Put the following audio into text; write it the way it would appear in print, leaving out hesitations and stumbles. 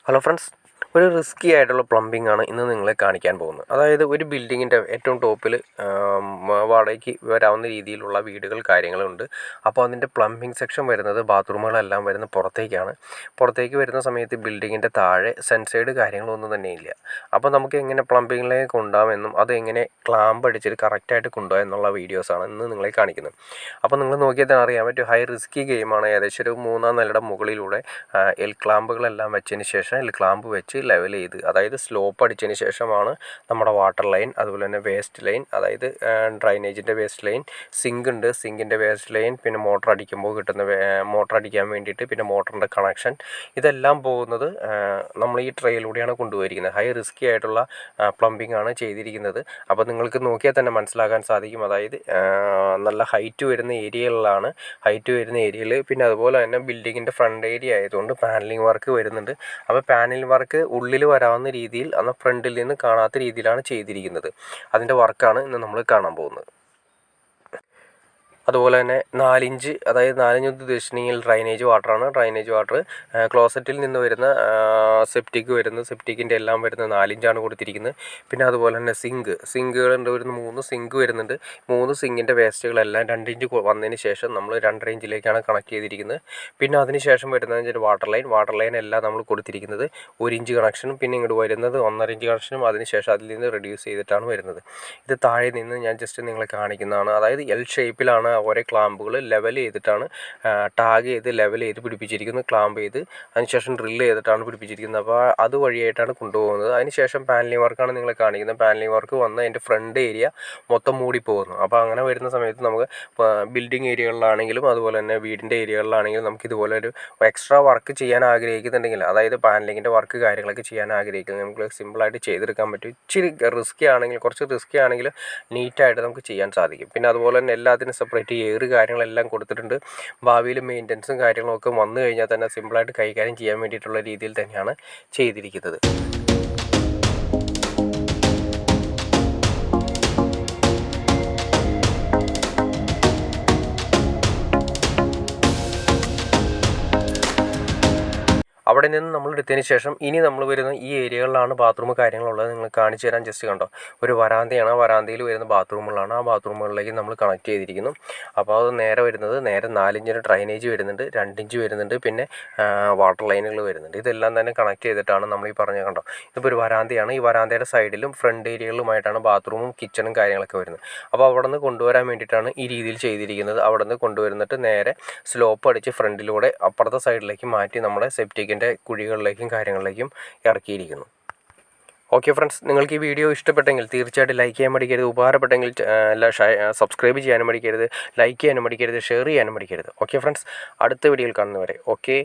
Hello friends, ഒരു risky ആയിട്ടുള്ള plumbing ആണ് ഇന്ന് നിങ്ങളെ കാണിക്കാൻ പോകുന്നത്. അതായത് ഒരു ബിൽഡിങ്ങിൻ്റെ ഏറ്റവും ടോപ്പിൽ വാടകയ്ക്ക് വരാവുന്ന രീതിയിലുള്ള വീടുകൾ കാര്യങ്ങളുണ്ട്. അപ്പോൾ അതിൻ്റെ പ്ലംബിംഗ് സെക്ഷൻ വരുന്നത് ബാത്റൂമുകളെല്ലാം വരുന്ന പുറത്തേക്കാണ്. പുറത്തേക്ക് വരുന്ന സമയത്ത് ബിൽഡിങ്ങിൻ്റെ താഴെ സെൻസൈഡ് കാര്യങ്ങളൊന്നും തന്നെ ഇല്ല. അപ്പോൾ നമുക്ക് എങ്ങനെ പ്ലംബിങ്ങിലേക്ക് കൊണ്ടുപോകാമെന്നും അത് എങ്ങനെ ക്ലാമ്പ് അടിച്ചിട്ട് കറക്റ്റായിട്ട് കൊണ്ടുപോകാം എന്നുള്ള വീഡിയോസാണ് ഇന്ന് നിങ്ങളെ കാണിക്കുന്നത്. അപ്പോൾ നിങ്ങൾ നോക്കിയാൽ തന്നെ അറിയാൻ പറ്റും, ഹൈ റിസ്കി ഗെയിമാണ്. ഏകദേശം ഒരു 3-ാം നിലയുടെ മുകളിലൂടെ എൽ ക്ലാമ്പുകളെല്ലാം വെച്ചതിന് ശേഷം ക്ലാമ്പ് വെച്ച് ലെവൽ ചെയ്ത്, അതായത് സ്ലോപ്പ് അടിച്ചതിന് ശേഷമാണ് നമ്മുടെ വാട്ടർ ലൈൻ, അതുപോലെ തന്നെ വേസ്റ്റ് ലൈൻ, അതായത് ഡ്രൈനേജിൻ്റെ വേസ്റ്റ് ലൈൻ, സിങ്ക് ഉണ്ട്, സിങ്കിൻ്റെ വേസ്റ്റ് ലൈൻ, പിന്നെ മോട്ടർ അടിക്കുമ്പോൾ കിട്ടുന്ന മോട്ടർ അടിക്കാൻ വേണ്ടിയിട്ട് പിന്നെ മോട്ടറിൻ്റെ കണക്ഷൻ, ഇതെല്ലാം പോകുന്നത് നമ്മൾ ഈ ട്രെയിലൂടെയാണ് കൊണ്ടുപോയിരിക്കുന്നത്. ഹൈ റിസ്കി ആയിട്ടുള്ള പ്ലംബിംഗ് ആണ് ചെയ്തിരിക്കുന്നത്. അപ്പോൾ നിങ്ങൾക്ക് നോക്കിയാൽ തന്നെ മനസ്സിലാക്കാൻ സാധിക്കും. അതായത് നല്ല ഹൈറ്റ് വരുന്ന ഏരിയകളിലാണ്, ഹൈറ്റ് വരുന്ന ഏരിയയിൽ പിന്നെ അതുപോലെ തന്നെ ബിൽഡിങ്ങിൻ്റെ ഫ്രണ്ട് ഏരിയ ആയതുകൊണ്ട് പാനലിംഗ് വർക്ക് വരുന്നുണ്ട്. അപ്പോൾ പാനൽ വർക്ക് ഉള്ളിൽ വരാവുന്ന രീതിയിൽ, എന്നാൽ ഫ്രണ്ടിൽ നിന്ന് കാണാത്ത രീതിയിലാണ് ചെയ്തിരിക്കുന്നത്. അതിൻ്റെ വർക്കാണ് ഇന്ന് നമ്മൾ കാണാൻ പോകുന്നത്. അതുപോലെ തന്നെ 4 ഇഞ്ച്, അതായത് 4 ഇഞ്ച് ഉദ്ദേശിച്ചിട്ടുണ്ടെങ്കിൽ ഡ്രൈനേജ് വാട്ടറാണ്. ഡ്രൈനേജ് വാട്ടർ ക്ലോസറ്റിൽ നിന്ന് വരുന്ന സെപ്റ്റിക്ക് വരുന്നത്, സെപ്റ്റിക്കിൻ്റെ എല്ലാം വരുന്നത് 4 ഇഞ്ചാണ് കൊടുത്തിരിക്കുന്നത്. പിന്നെ അതുപോലെ തന്നെ സിങ്കുകളുണ്ട്, വരുന്ന 3 സിങ്ക് വരുന്നുണ്ട്. 3 സിങ്കിൻ്റെ വേസ്റ്റുകളെല്ലാം 2 ഇഞ്ച് വന്നതിന് ശേഷം നമ്മൾ 2.5 ഇഞ്ചിലേക്കാണ് കണക്ട് ചെയ്തിരിക്കുന്നത്. പിന്നെ അതിന് ശേഷം വരുന്നത് വാട്ടർ ലൈൻ എല്ലാം നമ്മൾ കൊടുത്തിരിക്കുന്നത് 1 ഇഞ്ച് കണക്ഷനും, പിന്നെ ഇങ്ങോട്ട് വരുന്നത് 1.5 ഇഞ്ച് കണക്ഷനും, അതിനുശേഷം അതിൽ നിന്ന് റെഡ്യൂസ് ചെയ്തിട്ടാണ് വരുന്നത്. ഇത് താഴെ നിന്ന് ഞാൻ ജസ്റ്റ് നിങ്ങളെ കാണിക്കുന്നതാണ്. അതായത് എൽ ഷേപ്പിലാണ് ഓരോ ക്ലാമ്പുകൾ ലെവൽ ചെയ്തിട്ടാണ് ടാഗ് ചെയ്ത് ലെവൽ ചെയ്ത് പിടിപ്പിച്ചിരിക്കുന്നത്. ക്ലാമ്പ് ചെയ്ത് അതിനുശേഷം ഡ്രില്ല് ചെയ്തിട്ടാണ് പിടിപ്പിച്ചിരിക്കുന്നത്. അപ്പോൾ അതുവഴിയായിട്ടാണ് കൊണ്ടുപോകുന്നത്. അതിനുശേഷം പാനലിംഗ് വർക്കാണ് നിങ്ങളെ കാണിക്കുന്നത്. പാനലിംഗ് വർക്ക് വന്ന് അതിൻ്റെ ഫ്രണ്ട് ഏരിയ മൊത്തം മൂടിപ്പോകുന്നു. അപ്പോൾ അങ്ങനെ വരുന്ന സമയത്ത് നമുക്ക് ബിൽഡിംഗ് ഏരിയകളിലാണെങ്കിലും അതുപോലെ തന്നെ വീടിൻ്റെ ഏരിയകളിലാണെങ്കിലും നമുക്ക് ഇതുപോലെ ഒരു എക്സ്ട്രാ വർക്ക് ചെയ്യാൻ ആഗ്രഹിക്കുന്നുണ്ടെങ്കിൽ, അതായത് പാനലിങ്ങിൻ്റെ വർക്ക് കാര്യങ്ങളൊക്കെ ചെയ്യാൻ ആഗ്രഹിക്കുന്നത്, നമുക്ക് സിമ്പിളായിട്ട് ചെയ്തെടുക്കാൻ പറ്റും. ഇച്ചിരി റിസ്കി ആണെങ്കിൽ, കുറച്ച് റിസ്കി ആണെങ്കിൽ നീറ്റായിട്ട് നമുക്ക് ചെയ്യാൻ സാധിക്കും. പിന്നെ അതുപോലെ തന്നെ എല്ലാത്തിനും സെപ്പറേറ്റ് എയർ കാര്യങ്ങളെല്ലാം കൊടുത്തിട്ടുണ്ട്. ഭാവിയിൽ മെയിൻ്റനൻസും കാര്യങ്ങളൊക്കെ വന്നു കഴിഞ്ഞാൽ തന്നെ സിമ്പിളായിട്ട് കൈകാര്യം ചെയ്യാൻ വേണ്ടിയിട്ടുള്ള രീതിയിൽ തന്നെയാണ് ചെയ്തിരിക്കുന്നത്. അവിടെ നിന്ന് നമ്മൾ എടുത്തതിന് ശേഷം ഇനി നമ്മൾ വരുന്ന ഈ ഏരിയകളിലാണ് ബാത്റൂം കാര്യങ്ങളുള്ളത്. നിങ്ങൾ കാണിച്ചു തരാൻ ജസ്റ്റ് കണ്ടോ, ഒരു വരാന്തയാണ്. ആ വരാന്തയിൽ വരുന്ന ബാത്റൂമുകളാണ്. ആ ബാത്റൂമുകളിലേക്ക് നമ്മൾ കണക്ട് ചെയ്തിരിക്കുന്നു. അപ്പോൾ അത് നേരെ 4 ഇഞ്ചിന് ഡ്രൈനേജ് വരുന്നുണ്ട്, 2 ഇഞ്ച് വരുന്നുണ്ട്, പിന്നെ വാട്ടർ ലൈനുകൾ വരുന്നുണ്ട്. ഇതെല്ലാം തന്നെ കണക്ട് ചെയ്തിട്ടാണ് നമ്മൾ ഈ പറഞ്ഞ കണ്ടോ, ഇതിപ്പോൾ ഒരു വരാന്തയാണ്. ഈ വരാന്തയുടെ സൈഡിലും ഫ്രണ്ട് ഏരിയകളിലുമായിട്ടാണ് ബാത്റൂമും കിച്ചണും കാര്യങ്ങളൊക്കെ വരുന്നത്. അപ്പോൾ അവിടെ നിന്ന് കൊണ്ടുവരാൻ വേണ്ടിയിട്ടാണ് ഈ രീതിയിൽ ചെയ്തിരിക്കുന്നത്. അവിടെ നിന്ന് കൊണ്ടുവരുന്നിട്ട് നേരെ സ്ലോപ്പ് അടിച്ച് ഫ്രണ്ടിലൂടെ അപ്പുറത്തെ സൈഡിലേക്ക് മാറ്റി നമ്മുടെ സെപ്റ്റിക്കിൻ്റെ കുഴികളിലേക്കും കാര്യങ്ങളിലേക്കും ഇറക്കിയിരിക്കുന്നു. ഓക്കെ ഫ്രണ്ട്സ്, നിങ്ങൾക്ക് ഈ വീഡിയോ ഇഷ്ടപ്പെട്ടെങ്കിൽ തീർച്ചയായിട്ടും ലൈക്ക് ചെയ്യാൻ മടിക്കരുത്. ഉപകാരപ്പെട്ടെങ്കിൽ സബ്സ്ക്രൈബ് ചെയ്യാനും മടിക്കരുത്, ലൈക്ക് ചെയ്യാനും മടിക്കരുത്, ഷെയർ ചെയ്യാനും മടിക്കരുത്. ഓക്കെ ഫ്രണ്ട്സ്, അടുത്ത വീഡിയോയിൽ കാണുന്നവരെ ഓക്കെ.